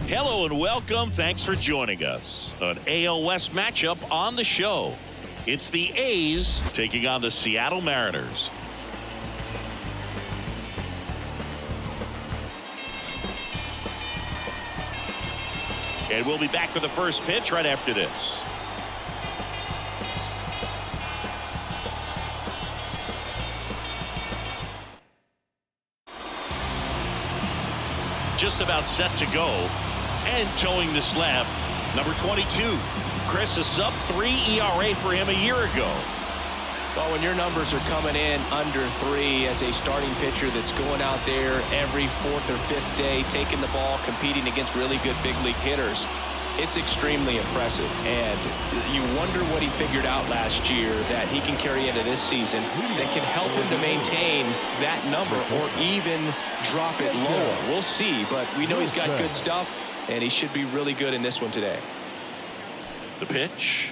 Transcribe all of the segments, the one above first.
Hello and welcome. Thanks for joining us. An AL West matchup on the show. It's the A's taking on the Seattle Mariners. And we'll be back with the first pitch right after this. Just about set to go and towing the slab, number 22. Chris, a sub-3 ERA for him a year ago. Well, when your numbers are coming in under 3 as a starting pitcher that's going out there every 4th or 5th day, taking the ball, competing against really good big league hitters, it's extremely impressive. And you wonder what he figured out last year that he can carry into this season that can help him to maintain that number or even drop it lower. We'll see, but we know he's got good stuff, and he should be really good in this one today. The pitch.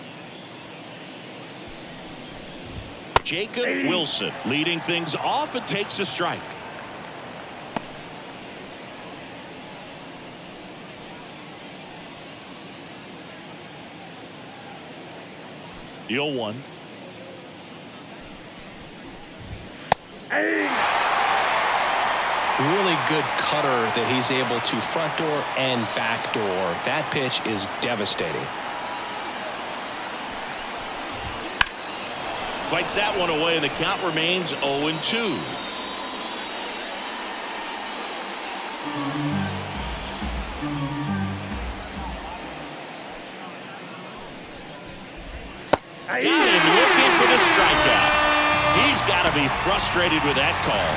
Jacob Wilson leading things off and takes a strike. The 0-1. Really good cutter that he's able to front door and back door. That pitch is devastating. Fights that one away, and the count remains 0-2. Got him looking for the strikeout. He's got to be frustrated with that call.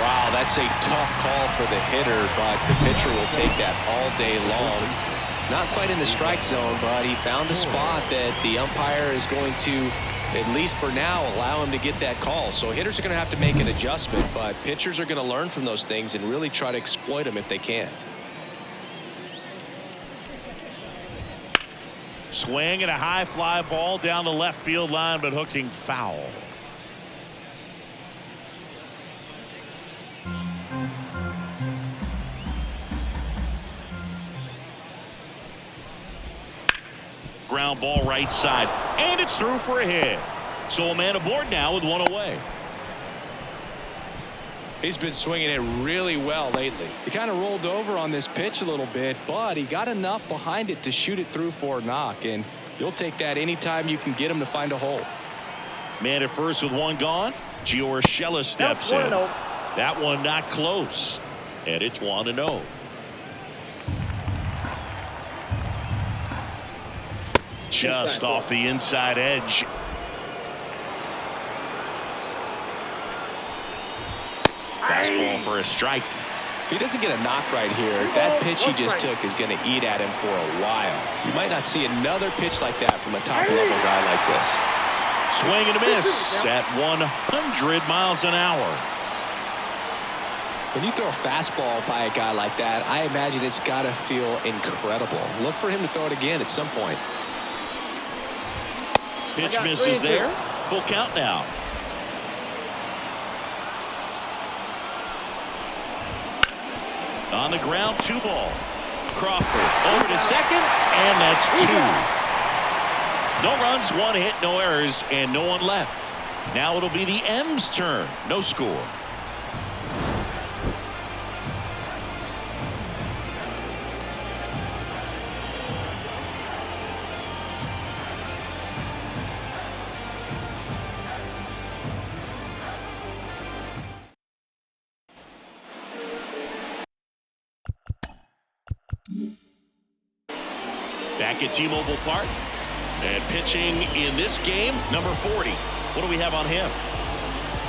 Wow, that's a tough call for the hitter, but the pitcher will take that all day long. Not quite in the strike zone, but he found a spot that the umpire is going to, at least for now, allow him to get that call. So hitters are going to have to make an adjustment, but pitchers are going to learn from those things and really try to exploit them if they can. Swing and a high fly ball down the left field line, but hooking foul. Ground ball right side, and it's through for a hit. So a man aboard now with one away. He's been swinging it really well lately. He kind of rolled over on this pitch a little bit, but he got enough behind it to shoot it through for a knock, and you'll take that anytime you can get him to find a hole. Man at first with one gone. Gio Urshela steps in. That one not close, and it's 1-0. Just off the inside edge. Fastball for a strike. If he doesn't get a knock right here, that pitch he just took is going to eat at him for a while. You might not see another pitch like that from a top-level guy like this. Swing and a miss at 100 miles an hour. When you throw a fastball by a guy like that, I imagine it's got to feel incredible. Look for him to throw it again at some point. Pitch misses there. Full count now. On the ground, 2 ball. Crawford over to second, and that's 2. No runs, 1 hit, no errors, and no one left. Now it'll be the M's turn. No score. Back at T-Mobile Park, and pitching in this game, number 40. What do we have on him?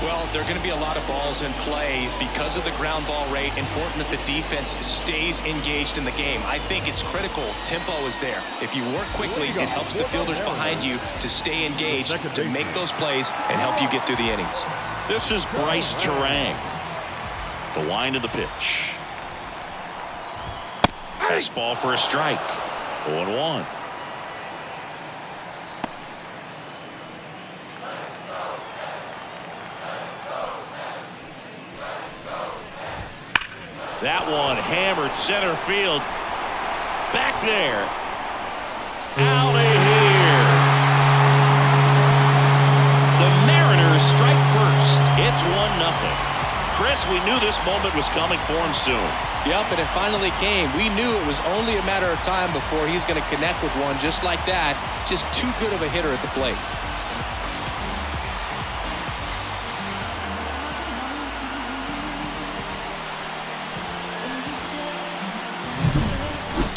Well, there are going to be a lot of balls in play because of the ground ball rate. Important that the defense stays engaged in the game. I think it's critical. Tempo is there. If you work quickly, it helps the fielders behind you to stay engaged, to make those plays, and help you get through the innings. This is Bryce Terang. The wind of the pitch. Fastball for a strike. 0-1. That one hammered center field. Back there. Out of here. The Mariners strike first. It's 1-0. Chris, we knew this moment was coming for him soon. Yep, and it finally came. We knew it was only a matter of time before he's going to connect with one just like that. Just too good of a hitter at the plate.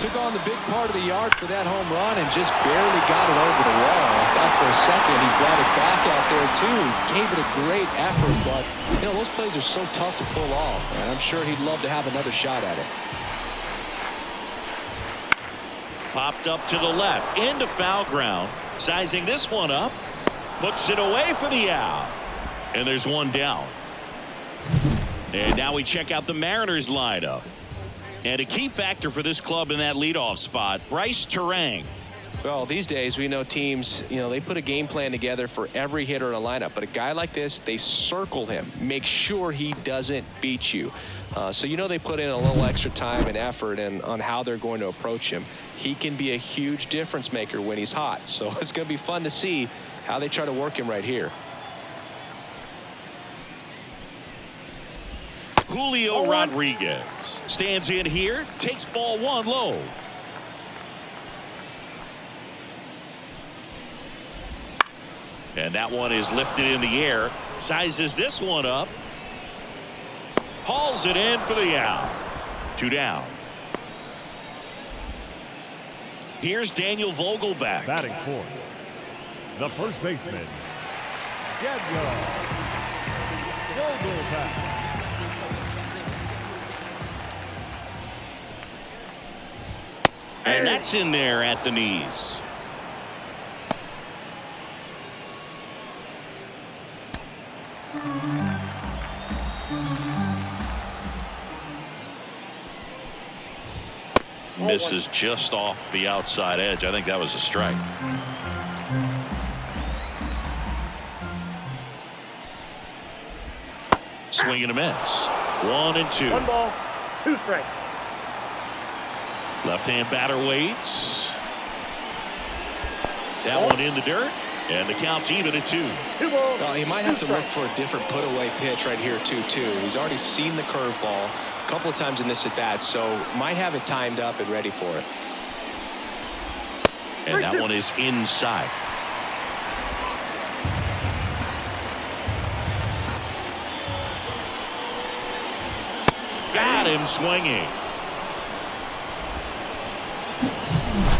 Took on the big part of the yard for that home run and just barely got it over the wall. I thought for a second he brought it back out there too. Gave it a great effort, but you know those plays are so tough to pull off, and I'm sure he'd love to have another shot at it. Popped up to the left into foul ground. Sizing this one up. Puts it away for the out. And there's one down. And now we check out the Mariners lineup. And a key factor for this club in that leadoff spot, Brice Turang. Well, these days we know teams, they put a game plan together for every hitter in a lineup. But a guy like this, they circle him, make sure he doesn't beat you. So they put in a little extra time and effort on how they're going to approach him. He can be a huge difference maker when he's hot. So it's going to be fun to see how they try to work him right here. Julio Rodriguez stands in here, takes ball one low. And that one is lifted in the air. Sizes this one up. Hauls it in for the out. 2 down. Here's Daniel Vogelbach. Batting fourth, the first baseman, Daniel Vogelbach. And that's in there at the knees. Misses just off the outside edge. I think that was a strike. Swing and a miss. 1-2. 1 ball, 2 strikes. Left-hand batter waits. That one in the dirt. And the count's even at 2. Well, he might have to look for a different put-away pitch right here, too. He's already seen the curveball a couple of times in this at-bat, so might have it timed up and ready for it. And that one is inside. Got him swinging.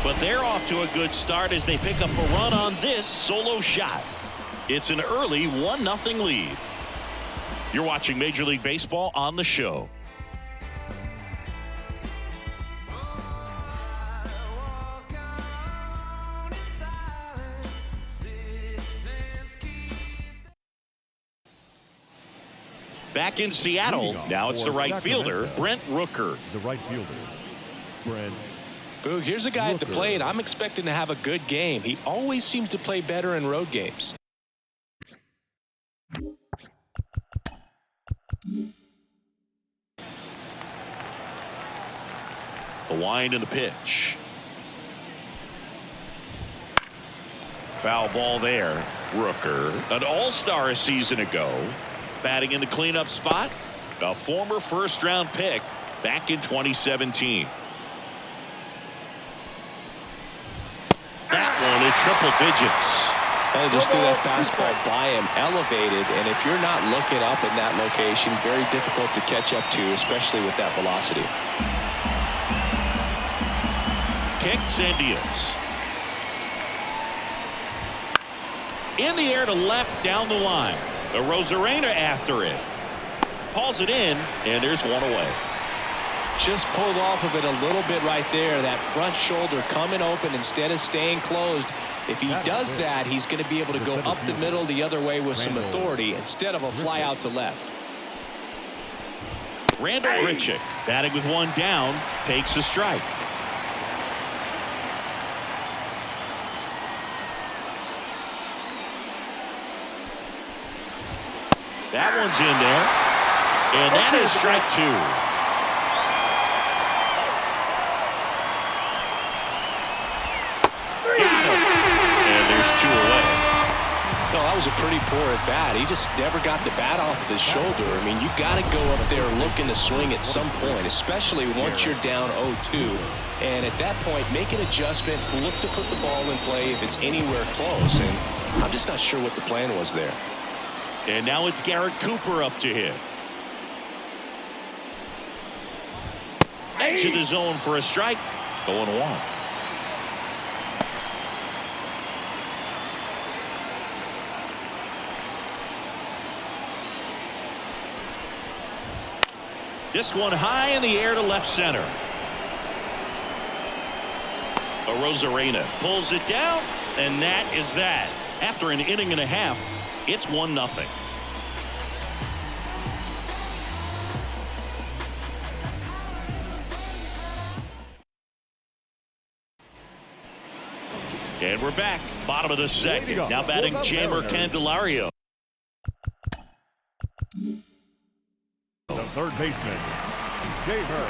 But they're off to a good start as they pick up a run on this solo shot. It's an early 1-0 lead. You're watching Major League Baseball on the show. Back in Seattle, now it's the right fielder, Brent Rooker. The right fielder, Brent. Boog, here's a guy at the plate. I'm expecting to have a good game. He always seems to play better in road games. The wind and the pitch. Foul ball there. Rooker, an all-star a season ago, batting in the cleanup spot. A former first-round pick back in 2017. That one in triple digits. And just threw that fastball by him, elevated, and if you're not looking up in that location, very difficult to catch up to, especially with that velocity. Kicks and deals. In the air to left down the line. The Rosarena after it. Pulls it in, and there's one away. Just pulled off of it a little bit right there. That front shoulder coming open instead of staying closed. If he does that, he's going to be able to go up the middle the other way with some authority instead of a fly out to left. Randall Grichuk, batting with one down, takes a strike. That one's in there. And that is strike 2. 2 away. No, that was a pretty poor at bat. He just never got the bat off of his shoulder. I mean, you got to go up there looking to swing at some point, especially once you're down 0-2. And at that point, make an adjustment, look to put the ball in play if it's anywhere close. And I'm just not sure what the plan was there. And now it's Garrett Cooper up to hit. Edge of the zone for a strike. 0-1. This one high in the air to left center. Arozarena pulls it down, and that is that. After an inning and a half, it's 1-0. And we're back. Bottom of the second. Now batting Jeimer Candelario. The third baseman, Jeimer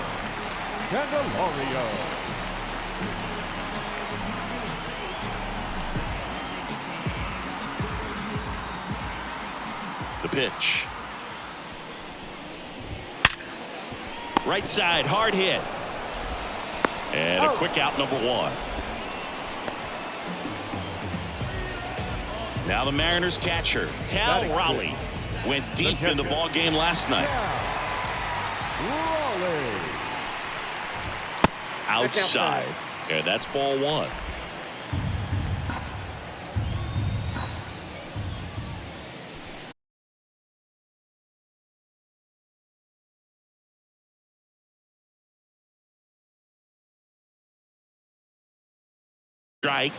Candelario. The pitch. Right side, hard hit. And a quick out, number 1. Now the Mariners catcher, Cal Raleigh, went deep in the ball game last night. Raleigh. Outside. And that's ball 1. Strike.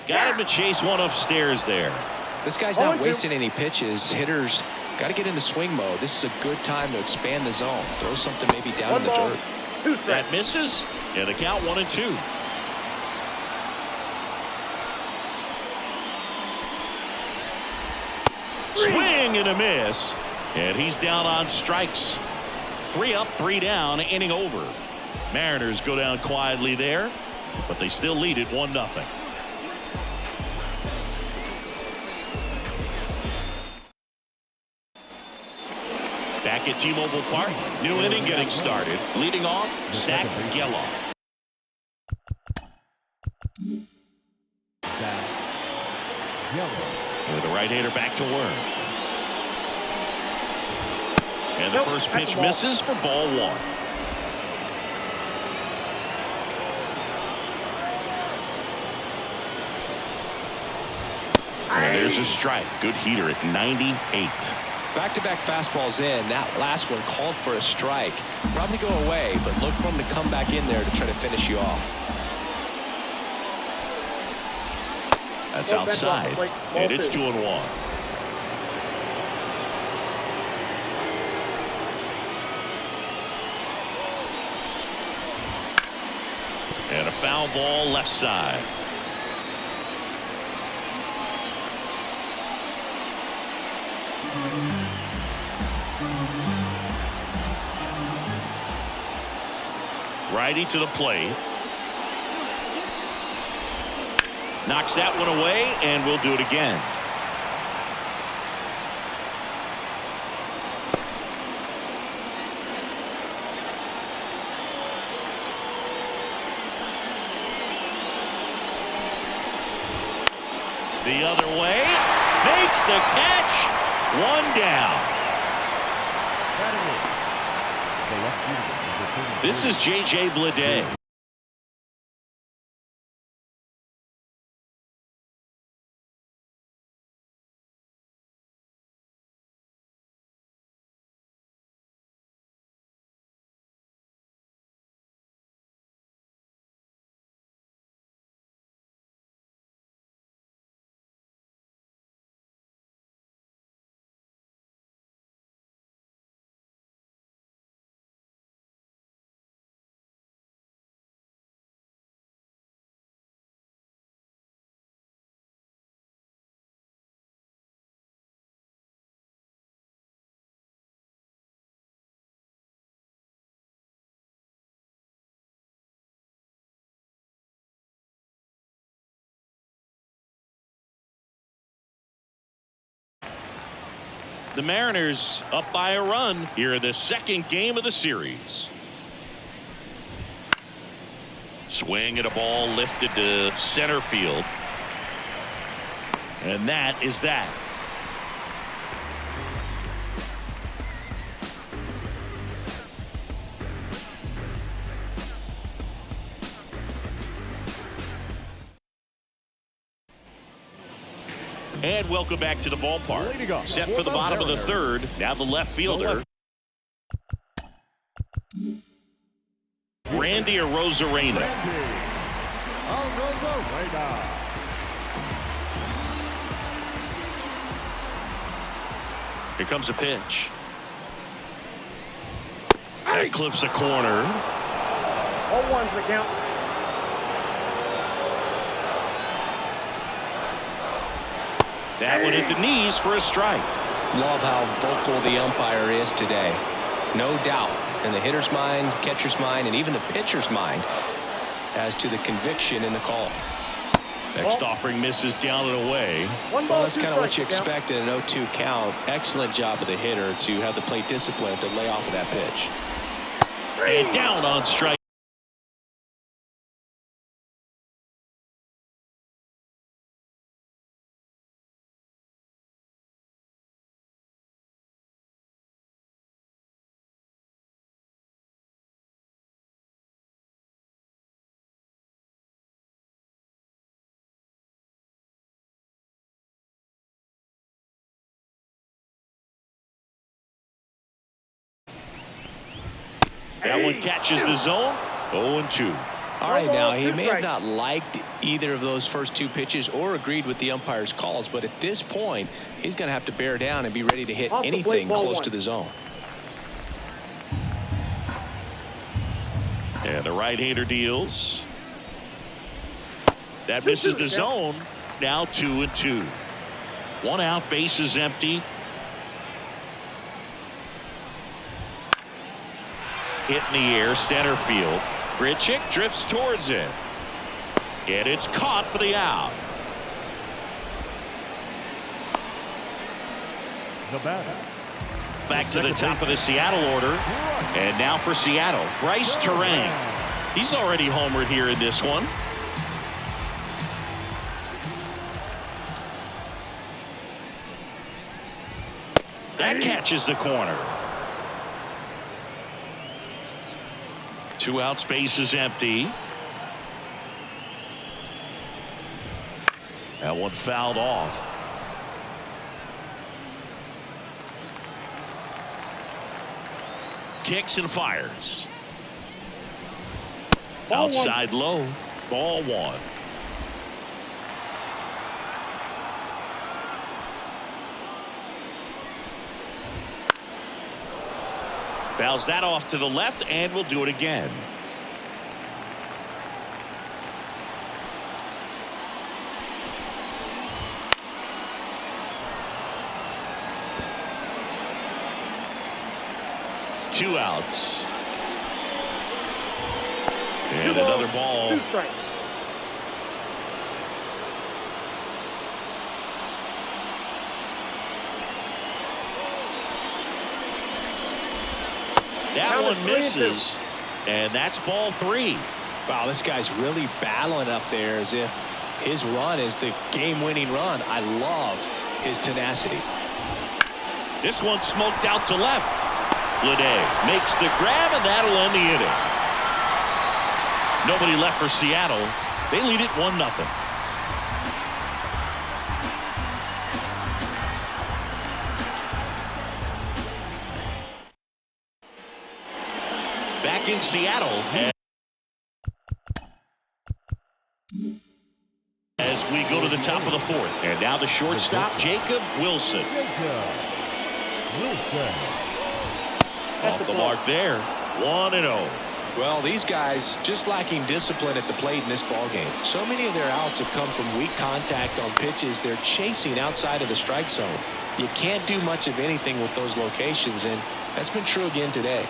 Got him to chase one upstairs there. This guy's not wasting any pitches. Hitters got to get into swing mode. This is a good time to expand the zone. Throw something maybe down in the dirt. That misses. And the count 1-2. Swing and a miss. And he's down on strikes. 3 up, 3 down, inning over. Mariners go down quietly there, but they still lead it 1-0. Back at T-Mobile Park, new inning getting started. Leading off, Zach Gelof. With the right-hander back to work. And the first pitch misses for ball 1. And there's a strike. Good heater at 98. Back-to-back fastballs in. That last one called for a strike. Probably go away, but look for him to come back in there to try to finish you off. That's outside, and it's 2-1. And a foul ball left side. Righty to the plate. Knocks that one away, and we'll do it again. The other way. Makes the catch. 1 down. This is J.J. Bleday. The Mariners up by a run here in the second game of the series. Swing at a ball lifted to center field. And that is that. And welcome back to the ballpark. Set for the bottom of the third. Now the left fielder. Randy Arozarena. Here comes a pitch. That clips a corner. 0-1's the count. That one hit the knees for a strike. Love how vocal the umpire is today. No doubt in the hitter's mind, catcher's mind, and even the pitcher's mind as to the conviction in the call. Next offering misses down and away. Well, that's kind of what you expect in an 0-2 count. Excellent job of the hitter to have the plate discipline to lay off of that pitch. And down on strike. That one catches the zone. 0-2. All right, now he may have not liked either of those first two pitches or agreed with the umpire's calls, but at this point, he's going to have to bear down and be ready to hit anything close to the zone. And the right-hander deals. That misses the zone. Now 2-2. One out, base is empty. Hit in the air, center field. Grichuk drifts towards it. And it's caught for the out. The batter. Back to the top of the Seattle order. And now for Seattle, Bryce Turang. He's already homered here in this one. That catches the corner. Two outs, base is empty. That one fouled off. Kicks and fires. Outside low. Ball one. Fouls that off to the left, and we'll do it again. Two outs. And another ball. 2 strikes. That one misses, and that's ball 3. Wow, this guy's really battling up there as if his run is the game-winning run. I love his tenacity. This one smoked out to left. Lede makes the grab, and that'll end the inning. Nobody left for Seattle. They lead it 1-0. Back in Seattle as we go to the top of the fourth. And now the shortstop, Jacob Wilson. Off the mark there. 1-0. Well, these guys just lacking discipline at the plate in this ballgame. So many of their outs have come from weak contact on pitches they're chasing outside of the strike zone. You can't do much of anything with those locations, and that's been true again today.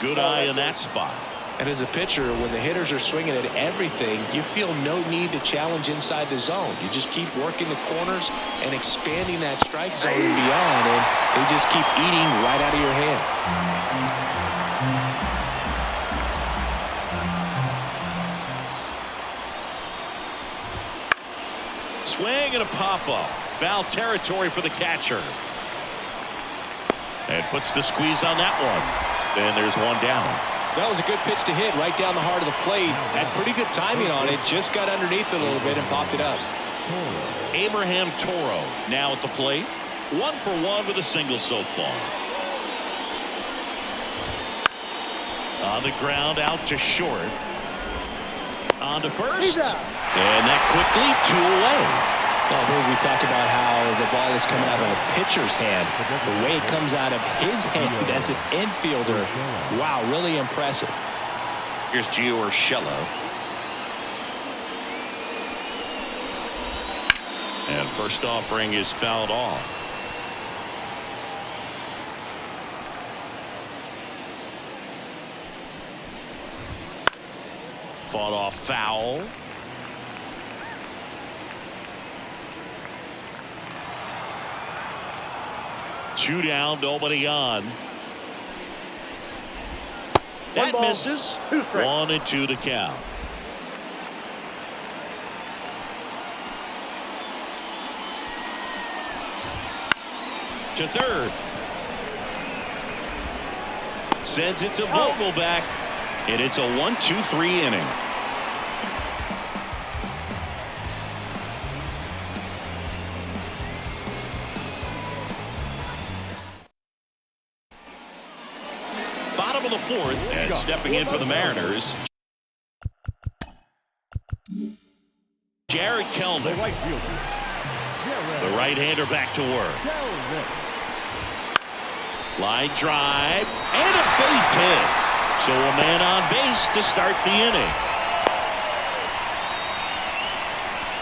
Good eye in that spot. And as a pitcher, when the hitters are swinging at everything, you feel no need to challenge inside the zone. You just keep working the corners and expanding that strike zone and beyond, and they just keep eating right out of your hand. Swing and a pop-up. Foul territory for the catcher. And puts the squeeze on that one. Then there's one down. That was a good pitch to hit right down the heart of the plate. Had pretty good timing on it. Just got underneath it a little bit and popped it up. Abraham Toro now at the plate. 1 for 1 with a single so far. On the ground, out to short. On to first. And that quickly 2 away. Well, we talk about how the ball is coming out of a pitcher's hand. The way it comes out of his hand as an infielder. Wow, really impressive. Here's Gio Urshela. And first offering is fouled off. Fought off foul. Two down, nobody on. That misses. 1-2 to count. To third. Sends it to Vogelback. And it's a 1-2-3 inning. Bottom of the fourth, and stepping in for the Mariners, Jared Kelnick. The right-hander back to work. Line drive and a base hit. So a man on base to start the inning.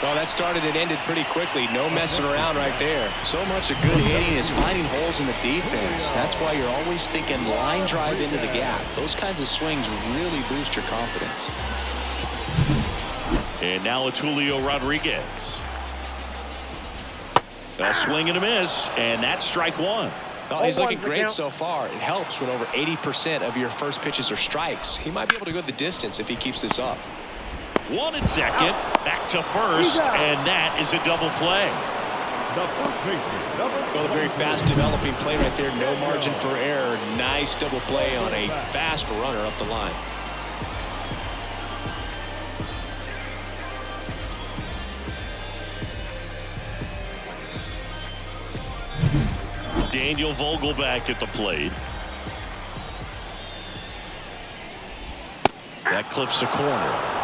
Well, that started and ended pretty quickly. No messing around right there. So much of good hitting is finding holes in the defense. That's why you're always thinking line drive into the gap. Those kinds of swings really boost your confidence. And now it's Julio Rodriguez. A swing and a miss, and that's strike one. Well, he's looking great so far. It helps when over 80% of your first pitches are strikes. He might be able to go the distance if he keeps this up. 1 and second, back to first, and that is a double play. Well, a very fast developing play right there. No margin for error. Nice double play on a fast runner up the line. Daniel Vogelback at the plate. That clips the corner.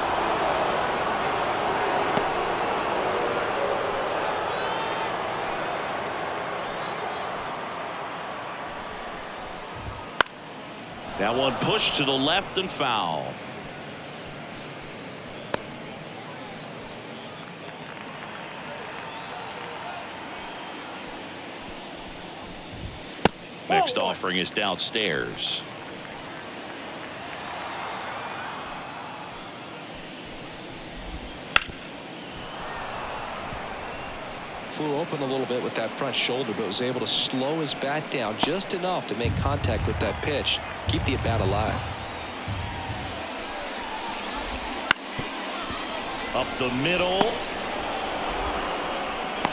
That one pushed to the left and foul. Next offering is downstairs. Flew open a little bit with that front shoulder, but was able to slow his bat down just enough to make contact with that pitch. Keep the at-bat alive. Up the middle.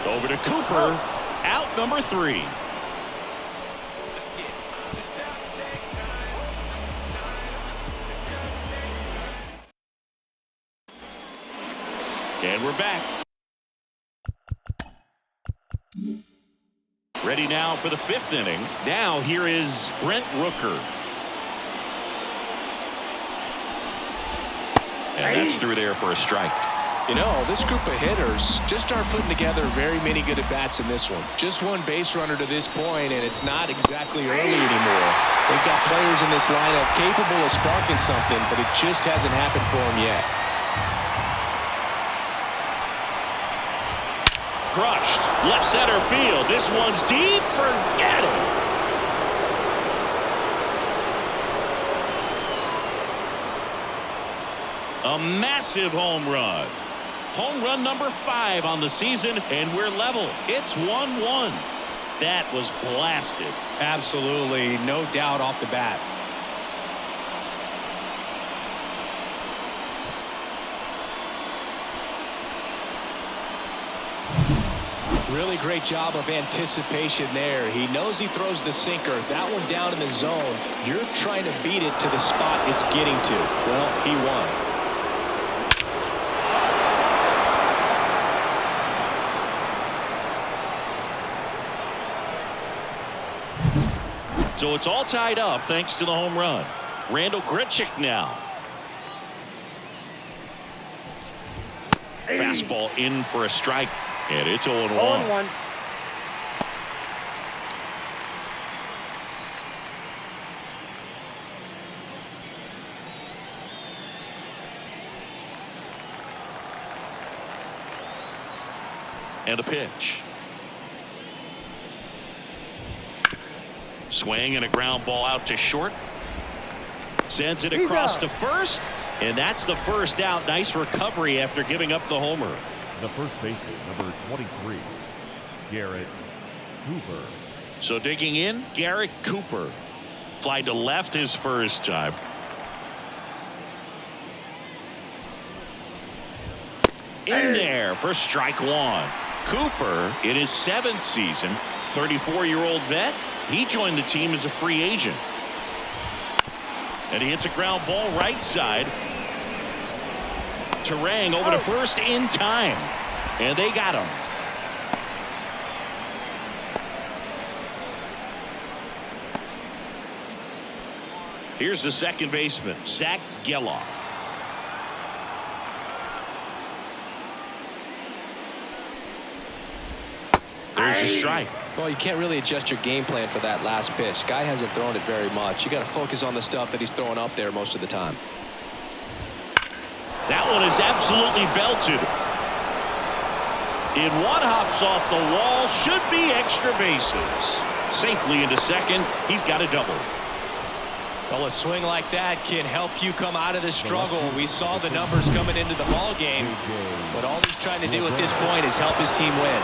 Over to Cooper. Out number 3. And we're back. Ready now for the 5th inning. Now here is Brent Rooker. And that's through there for a strike. You know, this group of hitters just aren't putting together very many good at-bats in this one. Just one base runner to this point, and it's not exactly early anymore. They've got players in this lineup capable of sparking something, but it just hasn't happened for them yet. Crushed. Left center field. This one's deep. Forget it. A massive home run. Home run number 5 on the season, and we're level. It's 1-1. That was blasted. Absolutely, no doubt off the bat. Really great job of anticipation there. He knows he throws the sinker. That one down in the zone. You're trying to beat it to the spot it's getting to. Well, he won. So it's all tied up thanks to the home run. Randal Grichuk now. Fastball in for a strike. And it's 0-1. 0-1. And a pitch. Swing and a ground ball out to short. Sends it across to first. And that's the first out. Nice recovery after giving up the homer. The first baseman, number 23, Garrett Cooper. So digging in, Garrett Cooper. Fly to left his first time. In there for strike 1. Cooper in his 7th season, 34-year-old vet. He joined the team as a free agent. And he hits a ground ball right side. Turang over to first in time. And they got him. Here's the second baseman, Zach Geloff. There's your strike. Well, you can't really adjust your game plan for that last pitch. Guy hasn't thrown it very much. You got to focus on the stuff that he's throwing up there most of the time. That one is absolutely belted. In one hops off the wall, should be extra bases. Safely into second. He's got a double. Well, a swing like that can help you come out of the struggle. We saw the numbers coming into the ball game, but all he's trying to do at this point is help his team win.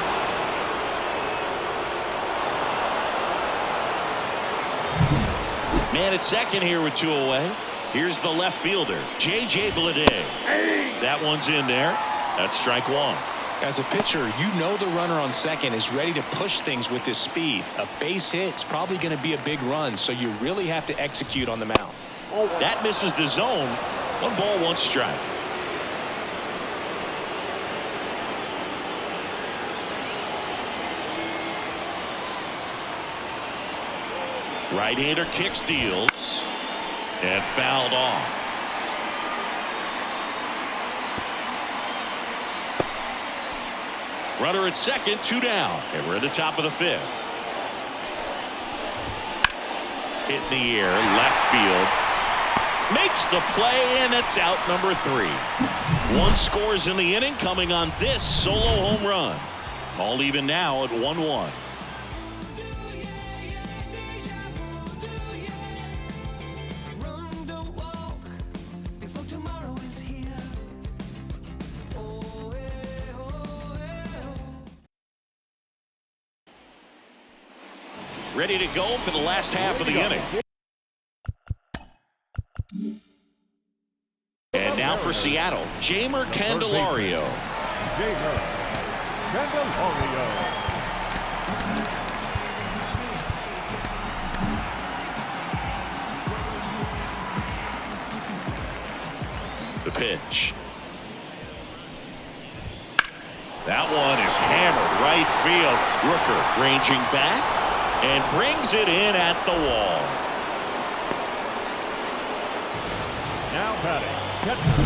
Man at second here with 2 away. Here's the left fielder, J.J. Bleday. That one's in there. That's strike 1. As a pitcher, you know the runner on second is ready to push things with his speed. A base hit's probably going to be a big run, so you really have to execute on the mound. That misses the zone. 1 ball, 1 strike. Right-hander kick steals and fouled off. Runner at second, 2 down, and we're at the top of the 5th. Hit in the air, left field. Makes the play, and it's out number 3. 1 scores in the inning, coming on this solo home run. All even now at 1-1. Ready to go for the last half of the inning. And now for Seattle, Jeimer Candelario. Jeimer Candelario. The pitch. That one is hammered right field. Rooker ranging back and brings it in at the wall. Now batting, catcher,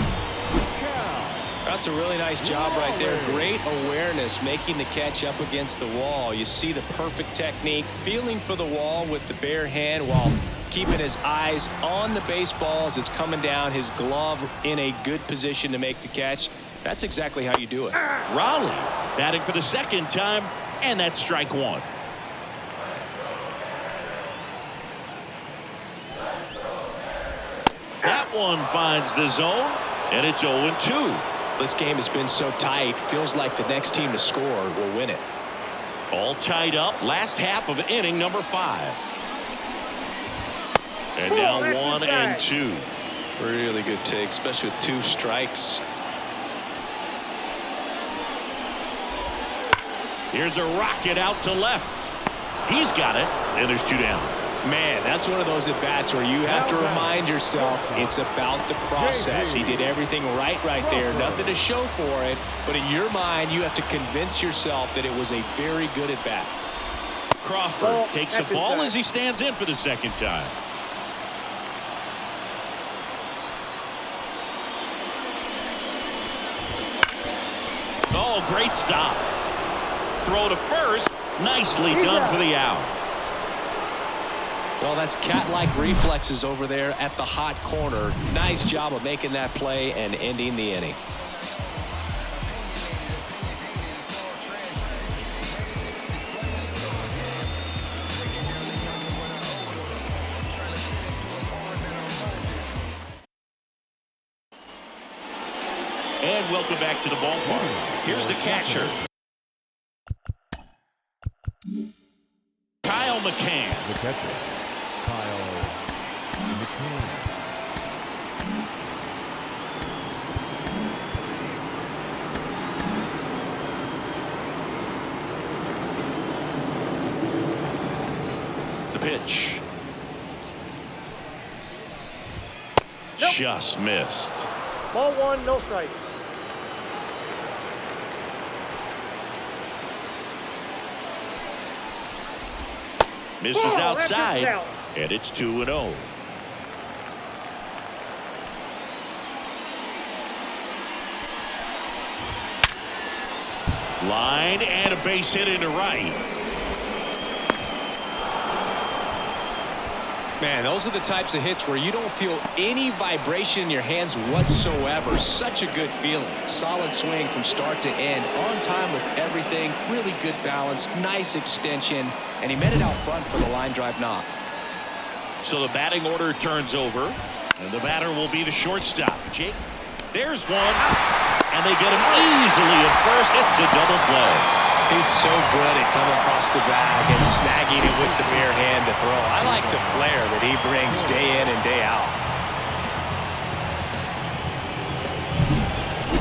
Cal. That's a really nice job right there. Great awareness, making the catch up against the wall. You see the perfect technique, feeling for the wall with the bare hand while keeping his eyes on the baseball as it's coming down, his glove in a good position to make the catch. That's exactly how you do it. Raleigh batting for the second time, and that's strike 1. That one finds the zone, And it's 0-2. This game has been so tight. Feels like the next team to score will win it. All tied up. Last half of inning number 5. And now 1-2. Really good take, especially with 2 strikes. Here's a rocket out to left. He's got it, and there's 2 down. Man, that's one of those at-bats where you have to remind yourself it's about the process. He did everything right there. Nothing to show for it, but in your mind, you have to convince yourself that it was a very good at-bat. Crawford takes the ball as he stands in for the second time. Oh, great stop. Throw to first. Nicely done for the out. Well, that's cat-like reflexes over there at the hot corner. Nice job of making that play and ending the inning. And welcome back to the ballpark. Here's the catcher, Kyle McCann. The catcher, Kyle McCann. The pitch. Just missed. Ball 1, no strike. Misses outside, out. and it's 2-0. Line and a base hit into right. Man, those are the types of hits where you don't feel any vibration in your hands whatsoever. Such a good feeling. Solid swing from start to end. On time with everything. Really good balance. Nice extension. And he met it out front for the line drive knock. So the batting order turns over, and the batter will be the shortstop. Jake, there's one, and they get him easily at first. It's a double play. He's so good at coming across the bag and snagging it with the bare hand to throw. I like the flair that he brings day in and day out.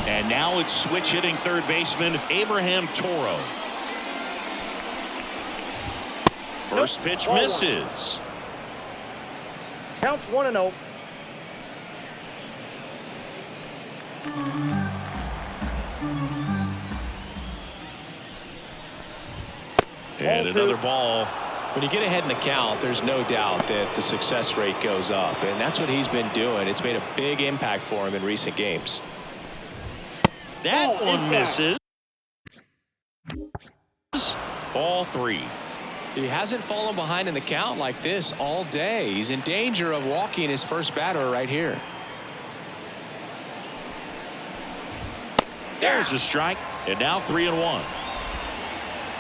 And now it's switch hitting third baseman Abraham Toro. First pitch misses. Counts 1-0. And another ball. When you get ahead in the count, there's no doubt that the success rate goes up, and that's what he's been doing. It's made a big impact for him in recent games. That one misses. All 3. He hasn't fallen behind in the count like this all day. He's in danger of walking his first batter right here. There's a strike, and now 3-1.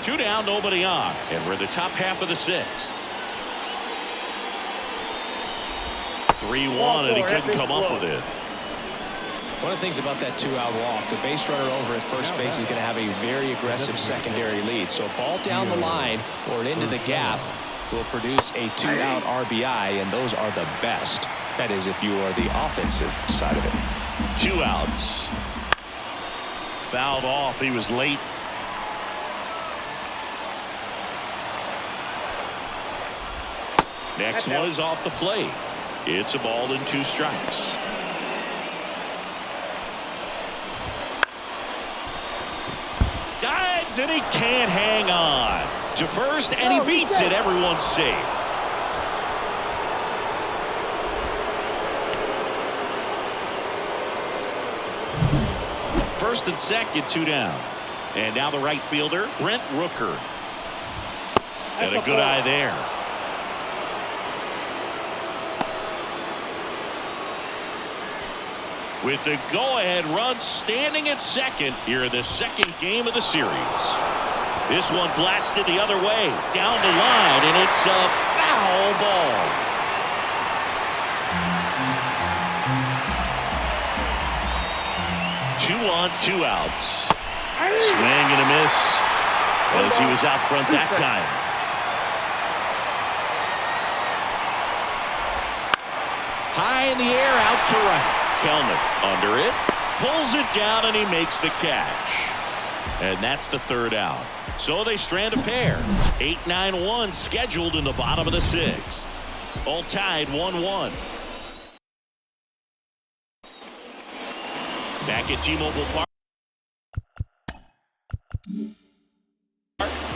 2 down, nobody on, and we're the top half of the 6th. 3-1, and he couldn't come up with it. One of the things about that 2-out walk, the base runner over at first base is going to have a very aggressive secondary lead. So a ball down the line or into the gap will produce a 2-out RBI, and those are the best. That is, if you are the offensive side of it. 2 outs. Fouled off. He was late. Next one is off the plate. It's a ball and 2 strikes. Dives, and he can't hang on to first, and he beats it. Everyone's safe. First and second, 2 down. And now the right fielder, Brent Rooker. And a good eye there. With the go-ahead run standing at second here in the second game of the series. This one blasted the other way, down the line, and it's a foul ball. 2 on, 2 outs. Swing and a miss as he was out front that time. High in the air, out to right. Kelnick under it, pulls it down, and he makes the catch. And that's the 3rd out. So they strand a pair. 8-9-1 scheduled in the bottom of the 6th. All tied 1-1. Back at T-Mobile Park.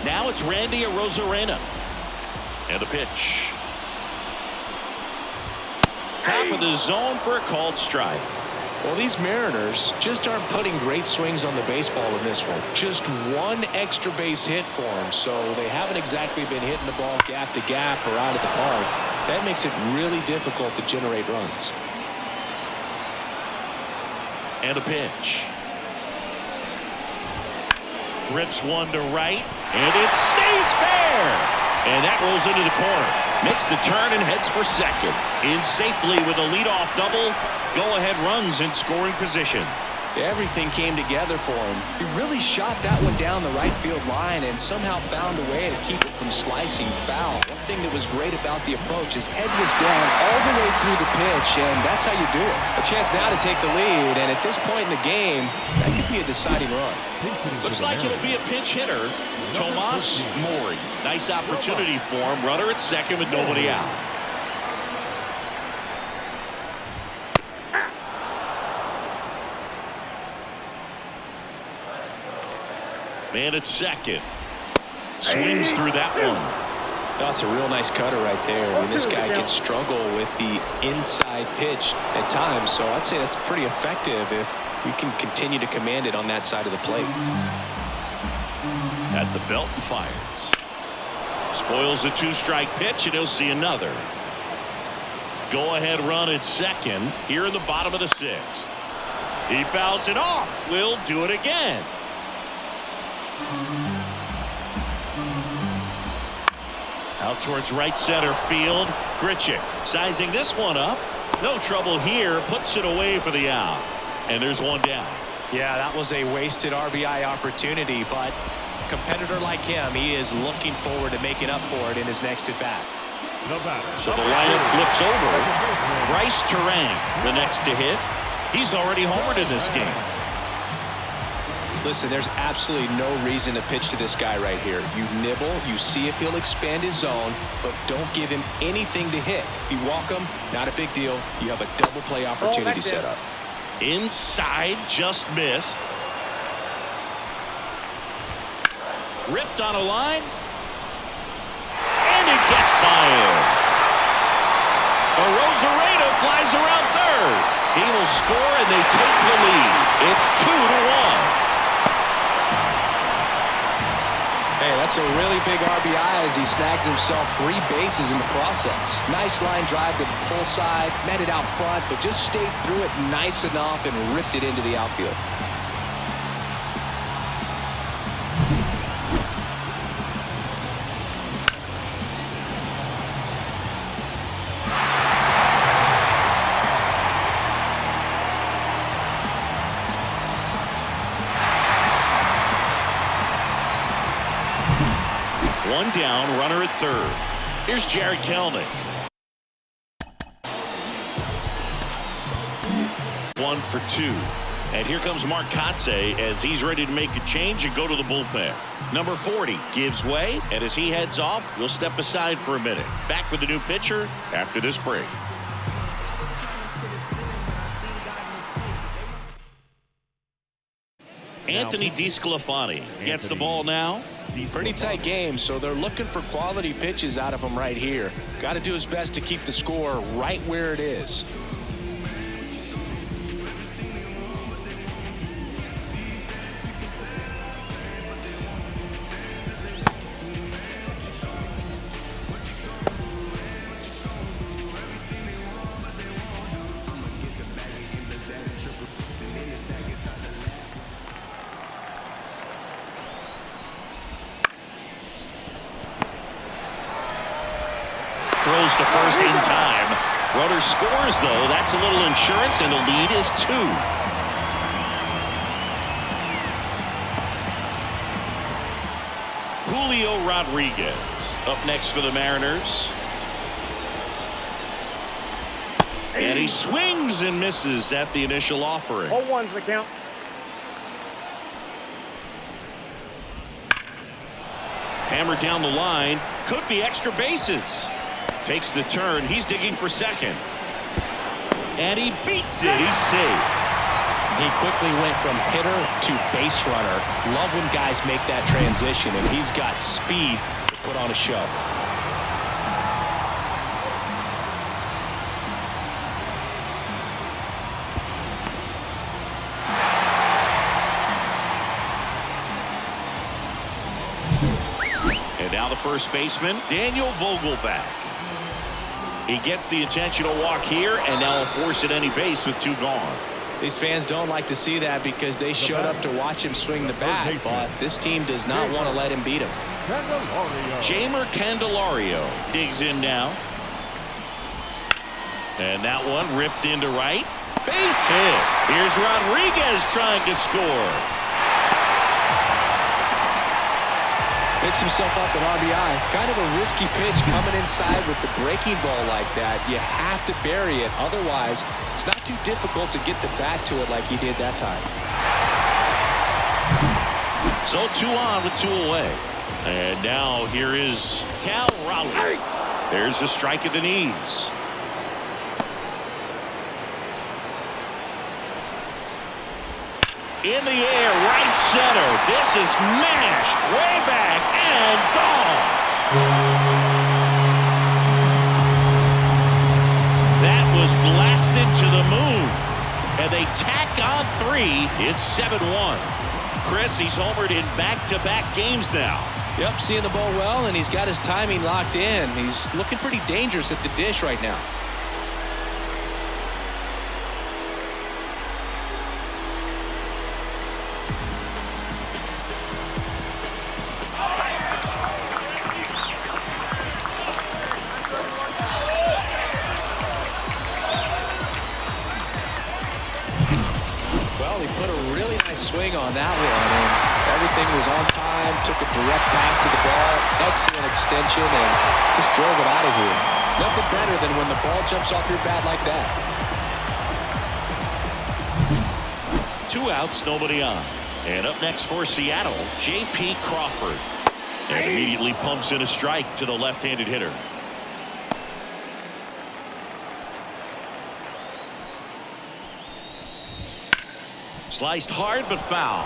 Now it's Randy Arozarena. And a pitch. Top of the zone for a called strike. Well, these Mariners just aren't putting great swings on the baseball in this one. Just one extra base hit for them, so they haven't exactly been hitting the ball gap to gap or out of the park. That makes it really difficult to generate runs. And a pitch. Rips one to right, and it stays fair. And that rolls into the corner. Makes the turn and heads for second. In safely with a leadoff double. Go-ahead runs in scoring position. Everything came together for him. He really shot that one down the right field line and somehow found a way to keep it from slicing foul. One thing that was great about the approach, his head was down all the way through the pitch, and that's how you do it. A chance now to take the lead, and at this point in the game, that could be a deciding run. Looks like it'll be a pinch hitter. Tomas Mori. Nice opportunity for him. Runner at second with nobody out. Man at second. Swings through that one. That's a real nice cutter right there. I mean, this guy can struggle with the inside pitch at times, so I'd say that's pretty effective if we can continue to command it on that side of the plate. At the belt and fires. Spoils the 2-strike pitch, and he'll see another. Go-ahead run at second here in the bottom of the 6th. He fouls it off. We'll do it again. Out towards right center field. Grichuk sizing this one up. No trouble here. Puts it away for the out. And there's one down. Yeah, that was a wasted RBI opportunity, but a competitor like him, he is looking forward to making up for it in his next at-bat. So the lineup flips over. Bryce Terang, the next to hit. He's already homered in this game. Listen, there's absolutely no reason to pitch to this guy right here. You nibble, you see if he'll expand his zone, but don't give him anything to hit. If you walk him, not a big deal. You have a double play opportunity set up. Inside, just missed. Ripped on a line. And it gets by him. Arozarena flies around third. He will score, and they take the lead. It's 2-1. Hey, that's a really big RBI as he snags himself 3 bases in the process. Nice line drive to the pull side, met it out front, but just stayed through it nice enough and ripped it into the outfield. One down, runner at third. Here's Jarred Kelenic. 1 for 2. And here comes Mark Kotsay as he's ready to make a change and go to the bullpen. Number 40 gives way, and as he heads off, we'll step aside for a minute. Back with the new pitcher after this break. Anthony DeSclafani gets the ball now. Pretty tight game, so they're looking for quality pitches out of him right here. Got to do his best to keep the score right where it is. Throws to first in time. Runner scores, though. That's a little insurance, and the lead is 2. Julio Rodriguez up next for the Mariners. And he swings and misses at the initial offering. 0-1's the count. Hammered down the line. Could be extra bases. Takes the turn. He's digging for second. And he beats it. He's safe. He quickly went from hitter to base runner. Love when guys make that transition, and he's got speed to put on a show. And now the first baseman, Daniel Vogelbach. He gets the intentional walk here, and now will force at any base with 2 gone. These fans don't like to see that because they showed up to watch him swing the bat, but this team does not want to let him beat him. Jeimer Candelario digs in now. And that one ripped into right. Base hit. Here's Rodriguez trying to score. Picks himself up an RBI. Kind of a risky pitch coming inside with the breaking ball like that. You have to bury it. Otherwise, it's not too difficult to get the bat to it like he did that time. So 2 on with 2 away. And now here is Cal Raleigh. There's a strike at the knees. In the air, right center. This is mashed way back and gone. That was blasted to the moon. And they tack on 3. It's 7-1. Chris, he's homered in back-to-back games now. Yep, seeing the ball well, and he's got his timing locked in. He's looking pretty dangerous at the dish right now. Well, he put a really nice swing on that one, and everything was on time, took a direct path to the ball, excellent extension, and just drove it out of here. Nothing better than when the ball jumps off your bat like that. 2 outs, nobody on. And up next for Seattle, J.P. Crawford. And immediately pumps in a strike to the left-handed hitter. Sliced hard but foul.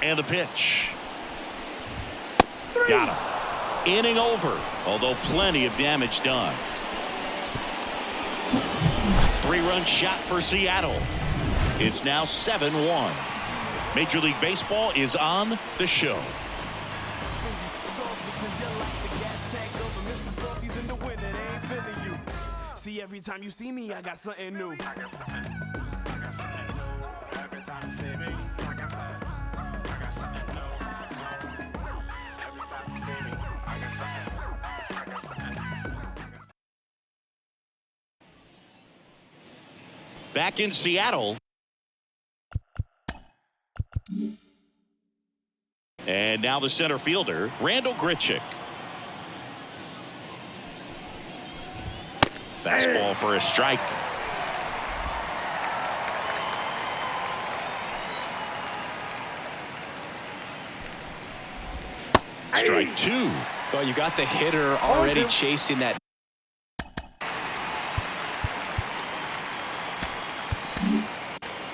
And the pitch. Got him. Inning over, although plenty of damage done. 3-run shot for Seattle. It's now 7-1. Major League Baseball is on the show. See, every time you see me, I got something new. I got something. I got something new. Every time you see me, I got something. I got something new. Every time you see me, I got something. I got something. Back in Seattle. And now the center fielder, Randal Grichuk. Fastball for a strike. Strike 2. Well, you got the hitter already chasing that.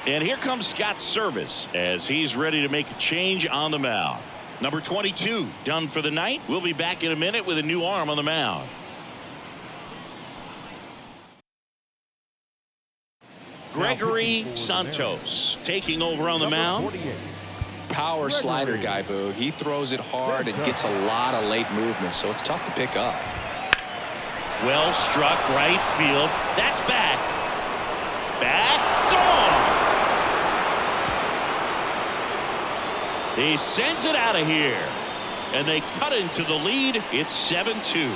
And here comes Scott Service as he's ready to make a change on the mound. Number 22 done for the night. We'll be back in a minute with a new arm on the mound. Gregory Santos taking over on the mound. Power slider guy, Boog. He throws it hard and gets a lot of late movement, so it's tough to pick up. Well struck right field. That's back. Back. Gone. He sends it out of here. And they cut into the lead. It's 7-2.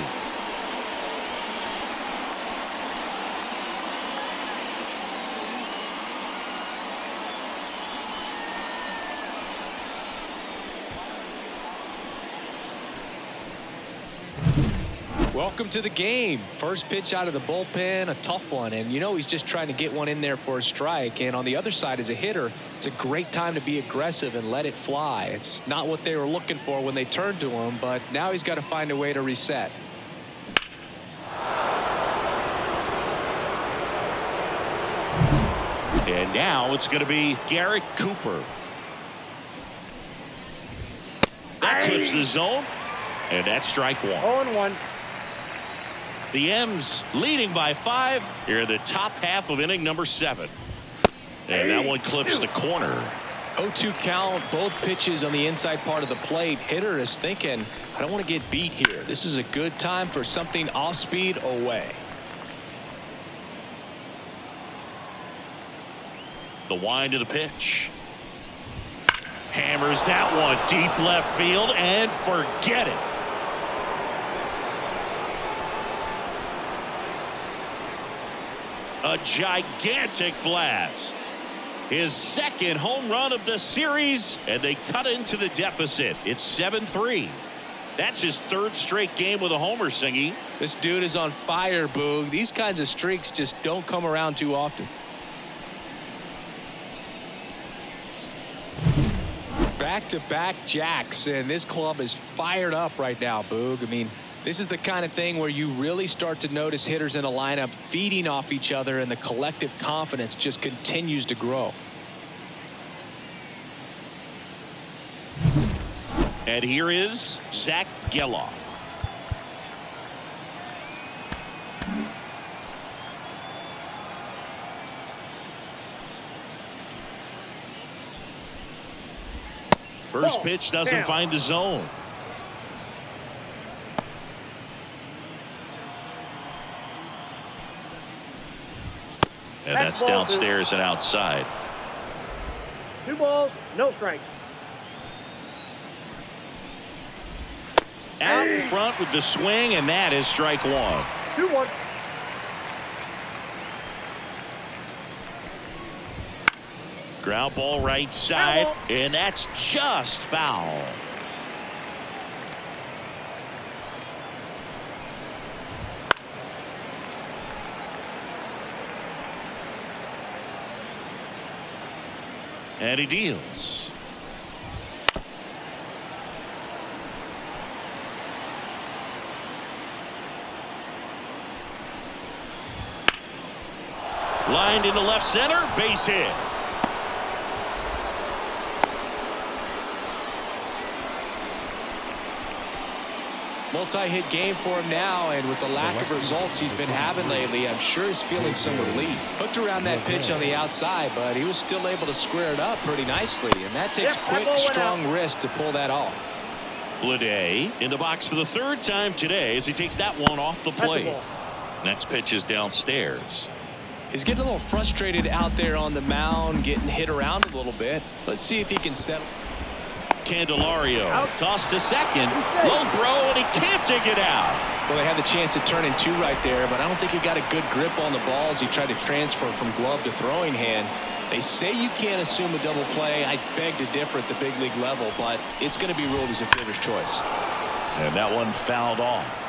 Welcome to the game. First pitch out of the bullpen, a tough one, and you know he's just trying to get one in there for a strike. And on the other side, as a hitter, it's a great time to be aggressive and let it fly. It's not what they were looking for when they turned to him, but now he's got to find a way to reset. And now it's going to be Garrett Cooper. That clips the zone, and that's strike one. 0-1. The M's leading by 5 here in the top half of inning number 7. And that one clips the corner. 0-2 count, both pitches on the inside part of the plate. Hitter is thinking, I don't want to get beat here. This is a good time for something off speed away. The wind of the pitch. Hammers that one deep left field and forget it. A gigantic blast. His second home run of the series, and they cut into the deficit. It's 7-3. That's his 3rd straight game with a homer, Singy. This dude is on fire, Boog. These kinds of streaks just don't come around too often. Back-to-back jacks, and this club is fired up right now, Boog. I mean, this is the kind of thing where you really start to notice hitters in a lineup feeding off each other, and the collective confidence just continues to grow. And here is Zach Geloff. First pitch doesn't find the zone. And that's downstairs and outside. 2 balls, no strikes. Out in front with the swing, and that is strike 1. 2-1. Ground ball right side, and that's just foul. And he deals. Lined into left center, base hit. Multi-hit game for him now, and with the lack of results he's been having lately, I'm sure he's feeling some relief. Hooked around that pitch on the outside, but he was still able to square it up pretty nicely, and that takes quick, strong wrist to pull that off. Bleday in the box for the 3rd time today as he takes that one off the plate. Next pitch is downstairs. He's getting a little frustrated out there on the mound, getting hit around a little bit. Let's see if he can settle. Candelario tossed to second, low throw, and he can't dig it out. Well, they had the chance of turning 2 right there, but I don't think he got a good grip on the ball as he tried to transfer from glove to throwing hand. They say you can't assume a double play. I beg to differ at the big league level, but it's going to be ruled as a fielder's choice. And that one fouled off.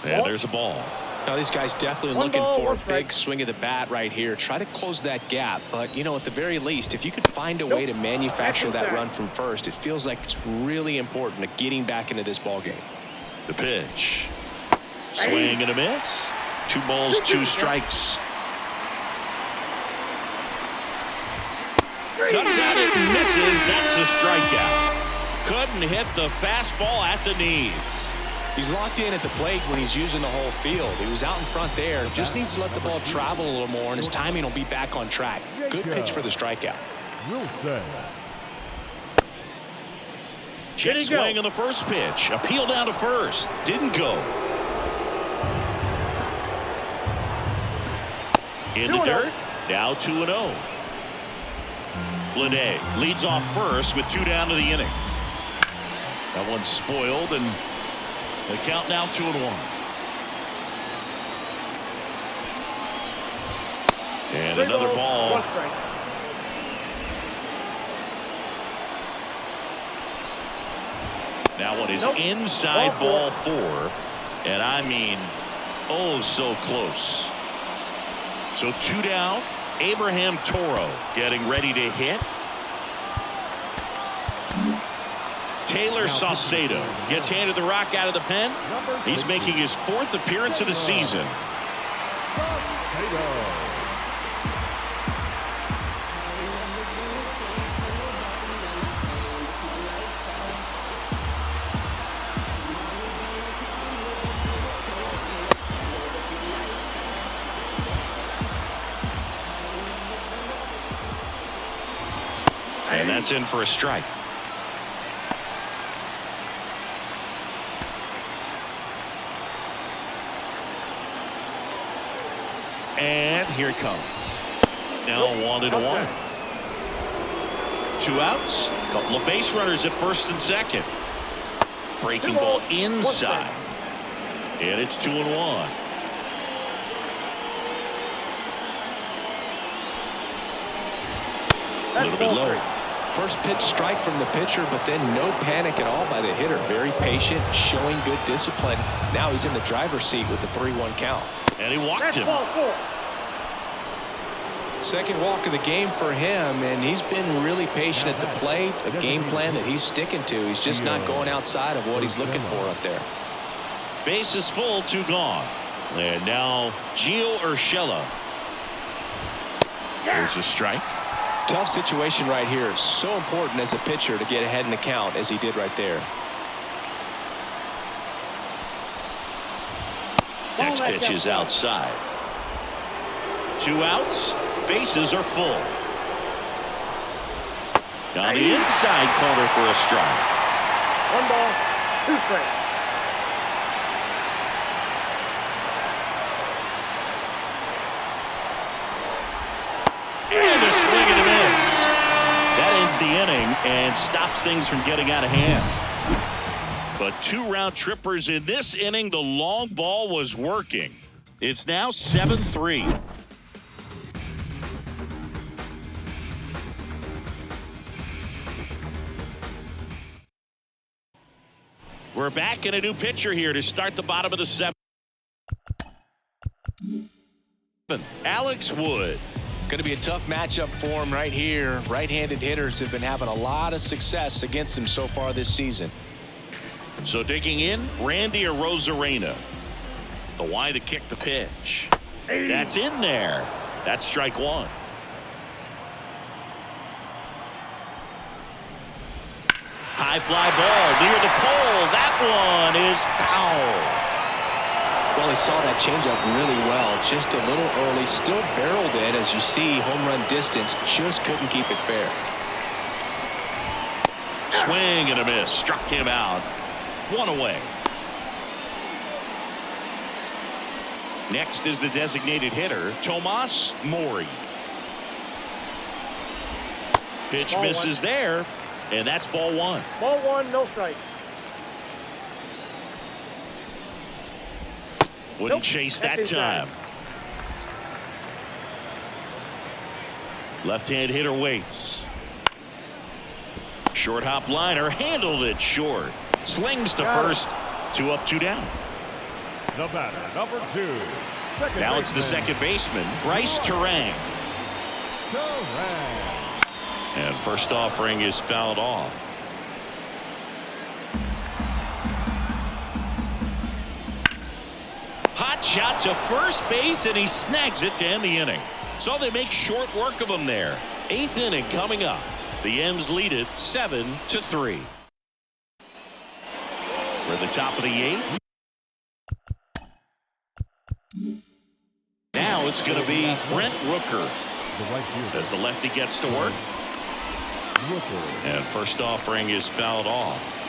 And there's a ball. Now, this guy's definitely looking for a big swing of the bat right here. Try to close that gap. But, you know, at the very least, if you could find a way to manufacture that run from first, it feels like it's really important to getting back into this ball game. The pitch. Swing and a miss. 2 balls, 2 strikes. Cuts at it and misses. That's a strikeout. Couldn't hit the fastball at the knees. He's locked in at the plate when he's using the whole field. He was out in front there. Just needs to let the ball travel a little more, and his timing will be back on track. Good pitch for the strikeout. Will say. Check swing on the first pitch. Appeal down to first. Didn't go. In the dirt. Now 2-0. Bleday leads off first with 2 down to the inning. That one's spoiled, and the count now 2-1. And Three another balls, ball. 1 strike. That one is Nope. inside Ball ball 4. And I mean, oh, so close. So 2 down. Abraham Toro getting ready to hit. Taylor Saucedo gets handed the rock out of the pen. He's making his 4th appearance of the season. And that's in for a strike. And here it comes. Now 1-1. 2 outs. Couple of base runners at first and second. Breaking ball inside. And it's 2-1. A little bit low. First pitch strike from the pitcher, but then no panic at all by the hitter. Very patient, showing good discipline. Now he's in the driver's seat with the 3-1 count. And he walked That's him. ball 4. Second walk of the game for him, and he's been really patient at the plate. A game plan that he's sticking to. He's just not going outside of what he's looking for up there. Bases full, 2 gone. And now Gio Urshela. There's a strike. Tough situation right here. So important as a pitcher to get ahead in the count as he did right there. Next pitch is outside. 2 outs. Bases are full. Down the inside corner for a strike. 1 ball, 2 strikes. And a swing and a miss. That ends the inning and stops things from getting out of hand. But 2 round trippers in this inning. The long ball was working. It's now 7-3. We're back in a new pitcher here to start the bottom of the 7th. Alex Wood. Going to be a tough matchup for him right here. Right-handed hitters have been having a lot of success against him so far this season. So digging in, Randy Arozarena. The wide to kick the pitch. That's in there. That's strike 1. High fly ball near the pole. That one is foul. Well, he saw that changeup really well. Just a little early. Still barreled in. As you see, home run distance. Just couldn't keep it fair. Swing and a miss. Struck him out. 1 away. Next is the designated hitter, Tomas Mori. Pitch Ball misses 1. there, and that's ball 1. Ball 1, no strike. Wouldn't Nope, chase that's that inside. time. Left-hand hitter waits. Short hop liner, handled it short. Slings to first. 2 up, 2 down. The batter, number 2. Now it's the second baseman, Bryce Turang. And first offering is fouled off. Hot shot to first base, and he snags it to end the inning. So they make short work of him there. 8th inning coming up. The M's lead it 7-3. We're at the top of the 8th. Now it's going to be Brent Rooker as the lefty gets to work. And first offering is fouled off.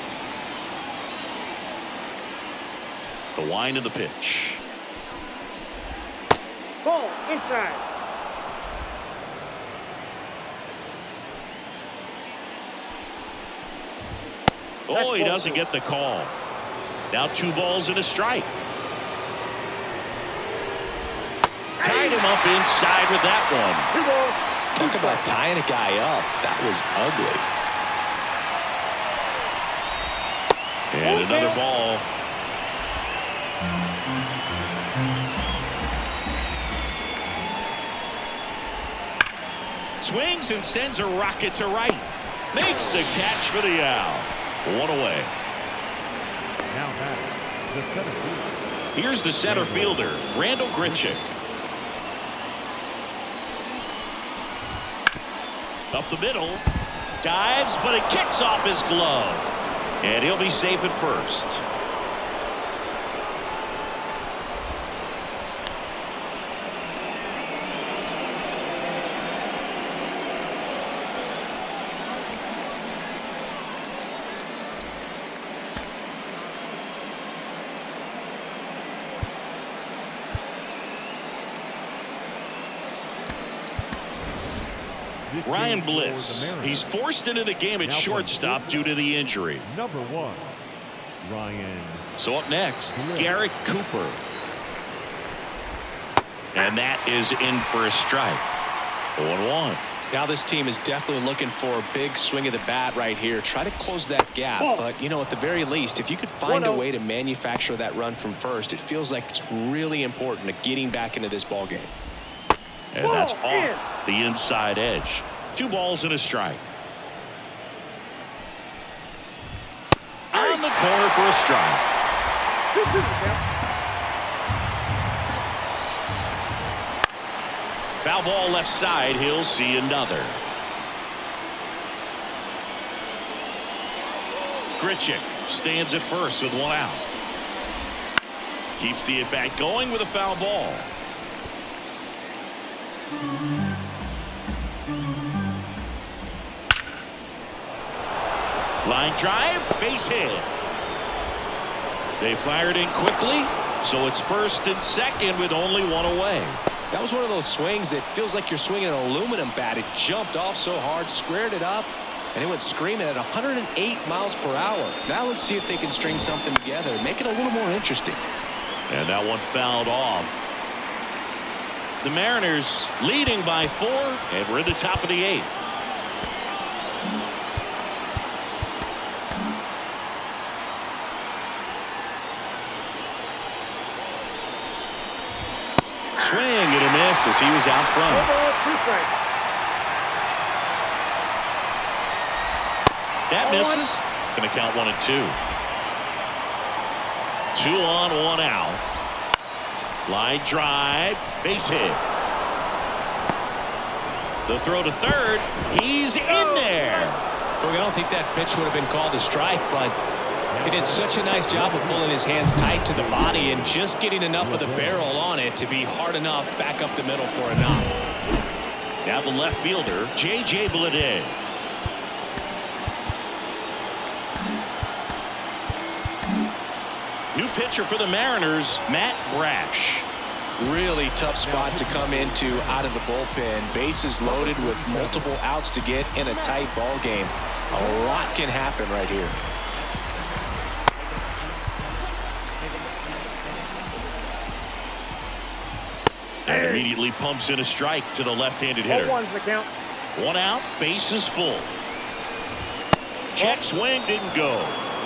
The wind of the pitch. Ball inside. Oh, he doesn't get the call. Now 2 balls and a strike. Tied him up inside with that one. 2 balls. Talk about tying a guy up. That was ugly. And another ball. Swings and sends a rocket to right. Makes the catch for the out. 1 away. Now batting, the center fielder. Here's the center fielder, Randal Grichuk. Up the middle. Dives, but it kicks off his glove. And he'll be safe at first. This Ryan game for Bliss. the Mariners. He's forced into the game at Now shortstop due to the injury. Number 1, Ryan. So up next, Garrett Cooper. And that is in for a strike. 0-1. Now this team is definitely looking for a big swing of the bat right here. Try to close that gap. But, you know, at the very least, if you could find a way to manufacture that run from first, it feels like it's really important to getting back into this ball game. And that's off the inside edge. 2 balls and a strike. On the corner for a strike. 2-2 count. Foul ball left side. He'll see another. Grichuk stands at first with 1 out. Keeps the at-bat going with a foul ball. Line drive, base hit. They fired in quickly, so it's first and second with only 1 away. That was one of those swings that feels like you're swinging an aluminum bat. It jumped off so hard, squared it up, and it went screaming at 108 miles per hour. Now let's see if they can string something together and make it a little more interesting. And that one fouled off. The Mariners leading by 4, and we're at the top of the 8th. Swing and a miss as he was out 4 front. balls, 2 strikes. That misses. Going to count 1 and 2. 2 on, 1 out. Line drive, base hit. The throw to third. He's in there. Look, I don't think that pitch would have been called a strike, but he did such a nice job of pulling his hands tight to the body and just getting enough of the barrel on it to be hard enough back up the middle for a knock. Now the left fielder, J.J. Bleday. New pitcher for the Mariners, Matt Brash. Really tough spot to come into out of the bullpen. Bases loaded with multiple outs to get in a tight ball game. A lot can happen right here. And immediately pumps in a strike to the left-handed hitter. 1-1's the count. 1 out, bases full. Check swing, didn't go.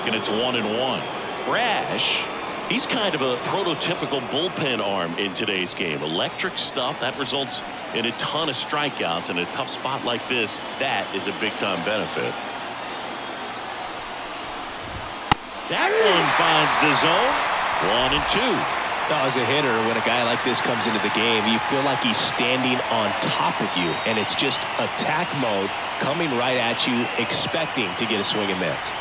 And it's 1-1. Brash, he's kind of a prototypical bullpen arm in today's game. Electric stuff that results in a ton of strikeouts. In a tough spot like this, that is a big-time benefit. That one finds the zone. 1 and 2. Now, as a hitter, when a guy like this comes into the game, you feel like he's standing on top of you, and it's just attack mode coming right at you, expecting to get a swing and miss.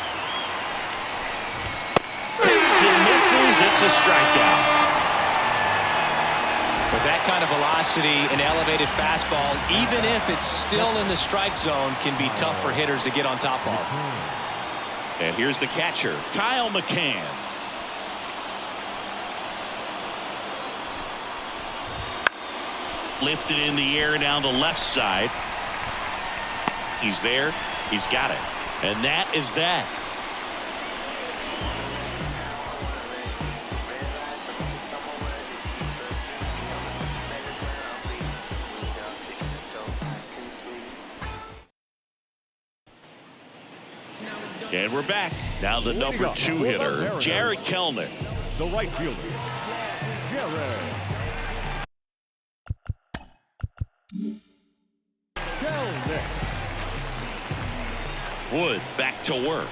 And misses. It's a strikeout. With that kind of velocity, an elevated fastball, even if it's still in the strike zone, can be tough for hitters to get on top of. And here's the catcher, Kyle McCann. Lifted in the air down the left side. He's there. He's got it. And that is that. And we're back. Now the Leading number up 2 for the hitter, Mariners, Jared Kelenic. The right fielder, Jared Kelenic. Wood back to work.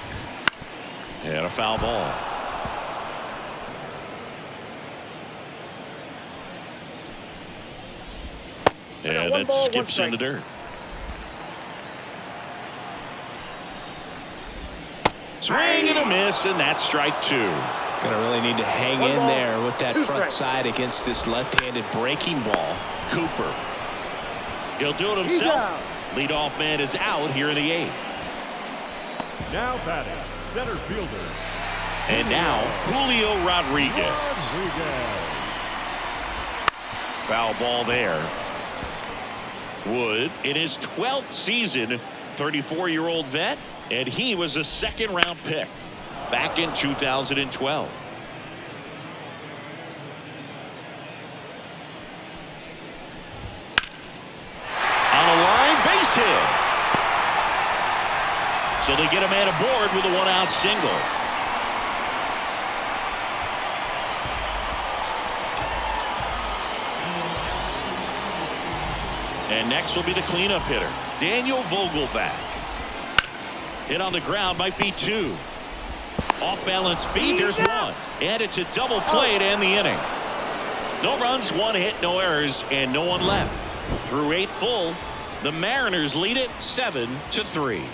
And a foul ball. And one it ball, one skips in the strike. dirt. Swing and a miss, and that's strike 2. Gonna really need to hang One in ball, there with that two front strikes. side against this left-handed breaking ball. Cooper. He'll do it He's himself. out. Leadoff man is out here in the 8th. Now batting, center fielder, And now Julio Rodriguez. Rodriguez. Foul ball there. Wood in his 12th season, 34-year-old vet, and he was a second-round pick back in 2012. On a line, base hit. So they get a man aboard with a one-out single. And next will be the cleanup hitter, Daniel Vogelbach. Hit on the ground, might be 2. Off-balance feed, there's 1. And it's a double play to end the inning. No runs, 1 hit, no errors, and no one left. Through 8 full, the Mariners lead it 7-3.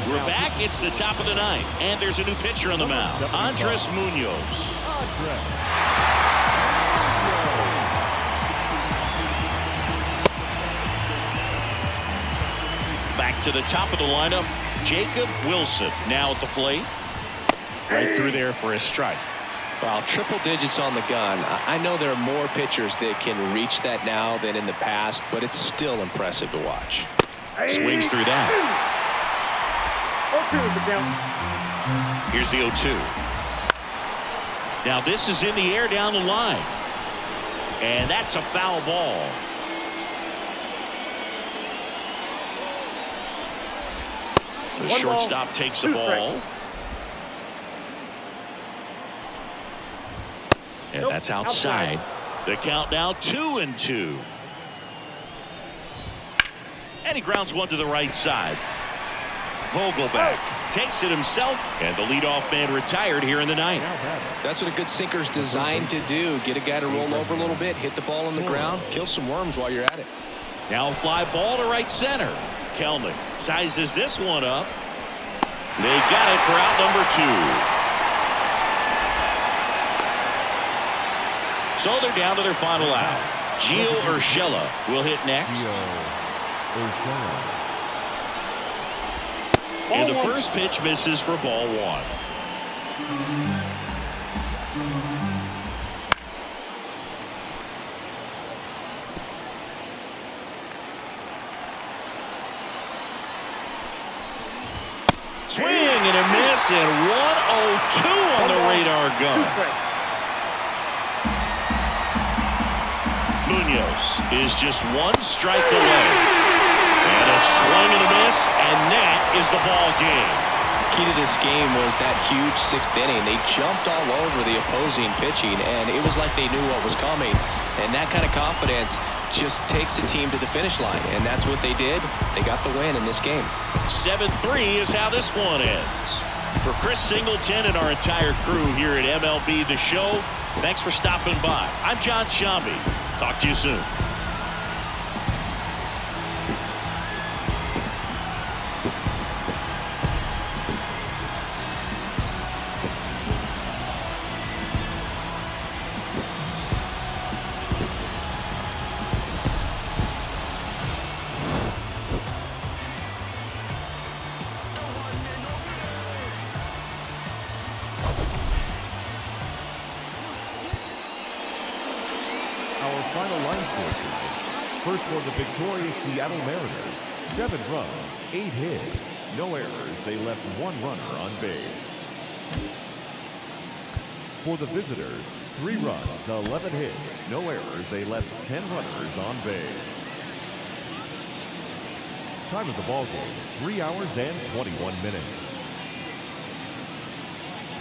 We're back. It's the top of the 9th, and there's a new pitcher on the mound, Andres Munoz. Back to the top of the lineup, Jacob Wilson now at the plate. Right through there for a strike. Wow, triple digits on the gun. I know there are more pitchers that can reach that now than in the past, but it's still impressive to watch. Swings through that. 0-2 is the count. Here's the 0-2. Now this is in the air down the line. And that's a foul ball. The One ball, shortstop takes the 2 ball. strikes. And Nope, that's outside. The count now 2-2. And he grounds 1 to the right side. Vogelbach takes it himself, and the leadoff man retired here in the 9th. That's what a good sinker's designed to do. Get a guy to roll over a little bit, hit the ball on the ground, kill some worms while you're at it. Now a fly ball to right center. Kelenic sizes this one up. They got it for out number 2. So they're down to their final out. Gio Urshela will hit next. And the first pitch misses for ball 1. Swing and a miss, and 1-0-2 on the radar gun. Munoz is just 1 strike away. And a swing and a miss, and that is the ball game. Key to this game was that huge 6th inning. They jumped all over the opposing pitching, and it was like they knew what was coming. And that kind of confidence just takes a team to the finish line, and that's what they did. They got the win in this game. 7-3 is how this one ends. For Chris Singleton and our entire crew here at MLB The Show, thanks for stopping by. I'm John Shambi. Talk to you soon. Our final line score tonight. First for the victorious Seattle Mariners, 7 runs, 8 hits, no errors. They left 1 runner on base. For the visitors, 3 runs, 11 hits, no errors. They left 10 runners on base. Time of the ball game, 3 hours and 21 minutes.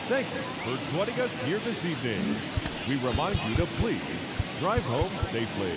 Thank you for joining us here this evening. We remind you to please drive home safely.